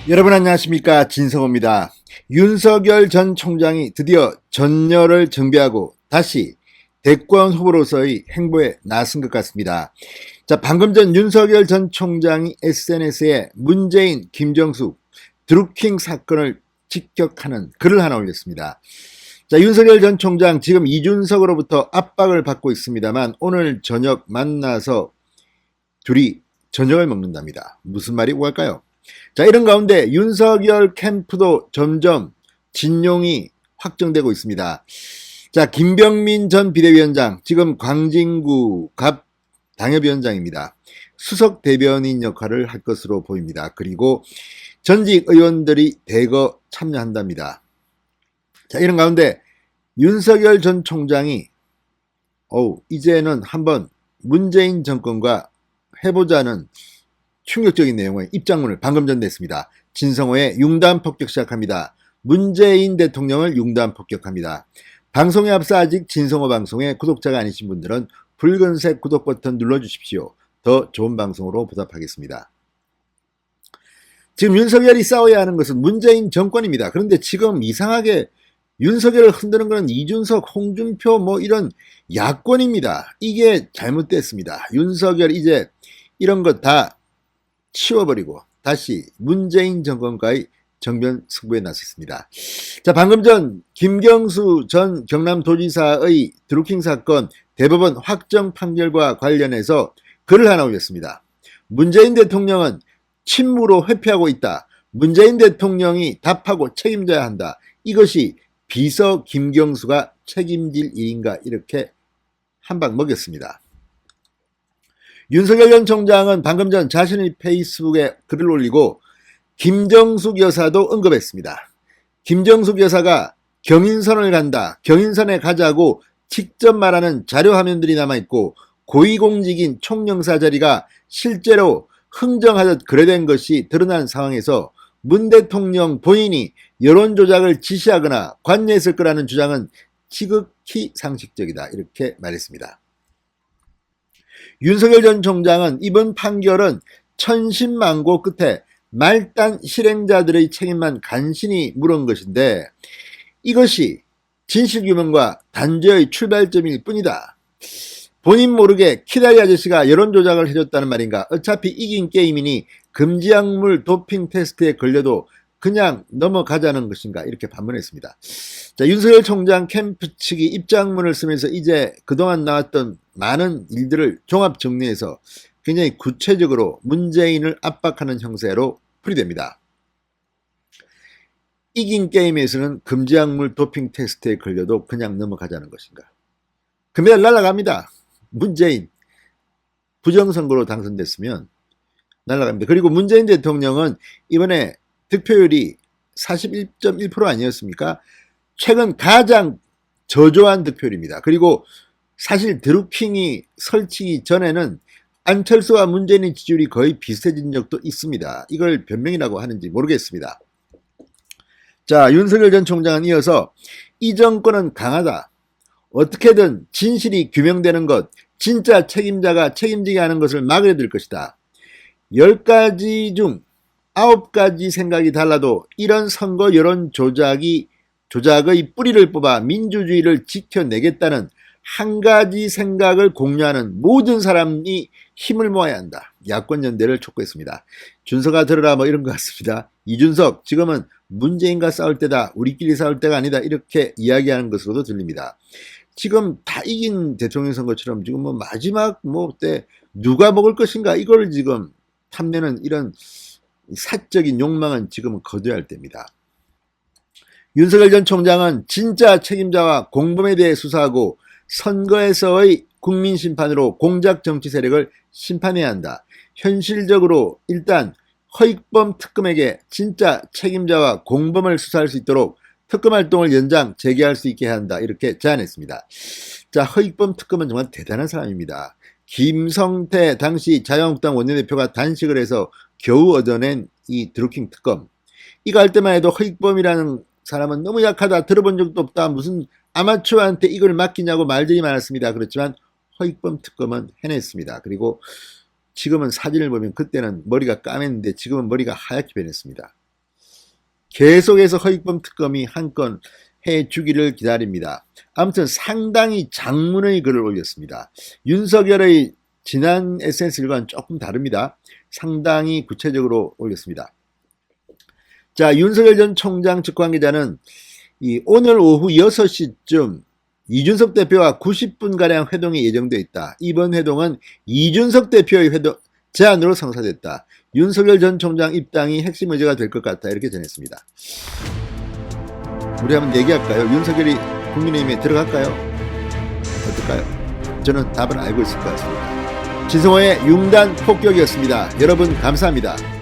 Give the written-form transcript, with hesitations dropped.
여러분 안녕하십니까, 진성호입니다. 윤석열 전 총장이 드디어 전열을 정비하고 다시 대권 후보로서의 행보에 나선 것 같습니다. 자, 방금 전 윤석열 전 총장이 SNS에 문재인, 김정숙, 드루킹 사건을 직격하는 글을 하나 올렸습니다. 자, 윤석열 전 총장 지금 이준석으로부터 압박을 받고 있습니다만 오늘 저녁 만나서 둘이 저녁을 먹는답니다. 무슨 말이 오갈까요? 자, 이런 가운데 윤석열 캠프도 점점 진용이 확정되고 있습니다. 자, 김병민 전 비대위원장, 지금 광진구 갑 당협위원장입니다. 수석 대변인 역할을 할 것으로 보입니다. 그리고 전직 의원들이 대거 참여한답니다. 자, 이런 가운데 윤석열 전 총장이 이제는 한번 문재인 정권과 해보자는 충격적인 내용의 입장문을 방금 전 냈습니다. 진성호의 융단 폭격 시작합니다. 문재인 대통령을 융단 폭격합니다. 방송에 앞서 아직 진성호 방송에 구독자가 아니신 분들은 붉은색 구독 버튼 눌러주십시오. 더 좋은 방송으로 보답하겠습니다. 지금 윤석열이 싸워야 하는 것은 문재인 정권입니다. 그런데 지금 이상하게 윤석열을 흔드는 것은 이준석, 홍준표 이런 야권입니다. 이게 잘못됐습니다. 윤석열 이제 이런 것 다 치워버리고 다시 문재인 정권과의 정면 승부에 나섰습니다. 자, 방금 전 김경수 전 경남도지사의 드루킹 사건 대법원 확정 판결과 관련해서 글을 하나 올렸습니다. 문재인 대통령은 침무로 회피하고 있다. 문재인 대통령이 답하고 책임져야 한다. 이것이 비서 김경수가 책임질 일인가, 이렇게 한 방 먹였습니다. 윤석열 전 총장은 방금 전 자신의 페이스북에 글을 올리고 김정숙 여사도 언급했습니다. 김정숙 여사가 경인선을 간다, 경인선에 가자고 직접 말하는 자료 화면들이 남아있고 고위공직인 총영사 자리가 실제로 흥정하듯 거래된 것이 드러난 상황에서 문 대통령 본인이 여론조작을 지시하거나 관여했을 거라는 주장은 지극히 상식적이다, 이렇게 말했습니다. 윤석열 전 총장은 이번 판결은 천신만고 끝에 말단 실행자들의 책임만 간신히 물은 것인데 이것이 진실규명과 단죄의 출발점일 뿐이다. 본인 모르게 키다리 아저씨가 여론조작을 해줬다는 말인가? 어차피 이긴 게임이니 금지약물 도핑 테스트에 걸려도 그냥 넘어가자는 것인가? 이렇게 반문했습니다. 자, 윤석열 총장 캠프 측이 입장문을 쓰면서 이제 그동안 나왔던 많은 일들을 종합 정리해서 굉장히 구체적으로 문재인을 압박하는 형태로 풀이됩니다. 이긴 게임에서는 금지약물 도핑 테스트에 걸려도 그냥 넘어가자는 것인가? 금메달 날아갑니다. 문재인 부정선거로 당선됐으면 날아갑니다. 그리고 문재인 대통령은 이번에 득표율이 41.1% 아니었습니까? 최근 가장 저조한 득표율입니다. 그리고 사실 드루킹이 설치기 전에는 안철수와 문재인의 지지율이 거의 비슷해진 적도 있습니다. 이걸 변명이라고 하는지 모르겠습니다. 자, 윤석열 전 총장은 이어서 이 정권은 강하다. 어떻게든 진실이 규명되는 것, 진짜 책임자가 책임지게 하는 것을 막아야 될 것이다. 10가지 중 9가지 생각이 달라도 이런 선거 여론 조작의 뿌리를 뽑아 민주주의를 지켜내겠다는 한 가지 생각을 공유하는 모든 사람이 힘을 모아야 한다. 야권연대를 촉구했습니다. 준석아 들어라, 이런 것 같습니다. 이준석, 지금은 문재인과 싸울 때다. 우리끼리 싸울 때가 아니다. 이렇게 이야기하는 것으로도 들립니다. 지금 다 이긴 대통령 선거처럼 지금 마지막 때 누가 먹을 것인가, 이걸 지금 탐내는 이런 사적인 욕망은 지금은 거둬야 할 때입니다. 윤석열 전 총장은 진짜 책임자와 공범에 대해 수사하고 선거에서의 국민 심판으로 공작 정치 세력을 심판해야 한다. 현실적으로 일단 허익범 특검에게 진짜 책임자와 공범을 수사할 수 있도록 특검 활동을 연장 재개할 수 있게 한다, 이렇게 제안했습니다. 자, 허익범 특검은 정말 대단한 사람입니다. 김성태 당시 자유한국당 원내대표가 단식을 해서 겨우 얻어낸 이 드루킹 특검, 이거 할 때만 해도 허익범이라는 사람은 너무 약하다, 들어본 적도 없다, 무슨 아마추어한테 이걸 맡기냐고 말들이 많았습니다. 그렇지만 허익범 특검은 해냈습니다. 그리고 지금은 사진을 보면 그때는 머리가 까맸는데 지금은 머리가 하얗게 변했습니다. 계속해서 허익범 특검이 한 건 해주기를 기다립니다. 아무튼 상당히 장문의 글을 올렸습니다. 윤석열의 지난 SNS일과는 조금 다릅니다. 상당히 구체적으로 올렸습니다. 자, 윤석열 전 총장 측관계자는 오늘 오후 6시쯤 이준석 대표와 90분가량 회동이 예정되어 있다. 이번 회동은 이준석 대표의 제안으로 성사됐다. 윤석열 전 총장 입당이 핵심 의제가 될 것 같다. 이렇게 전했습니다. 우리 한번 얘기할까요? 윤석열이 국민의힘에 들어갈까요? 어떨까요? 저는 답을 알고 있을 것 같습니다. 진성호의 융단 폭격이었습니다. 여러분 감사합니다.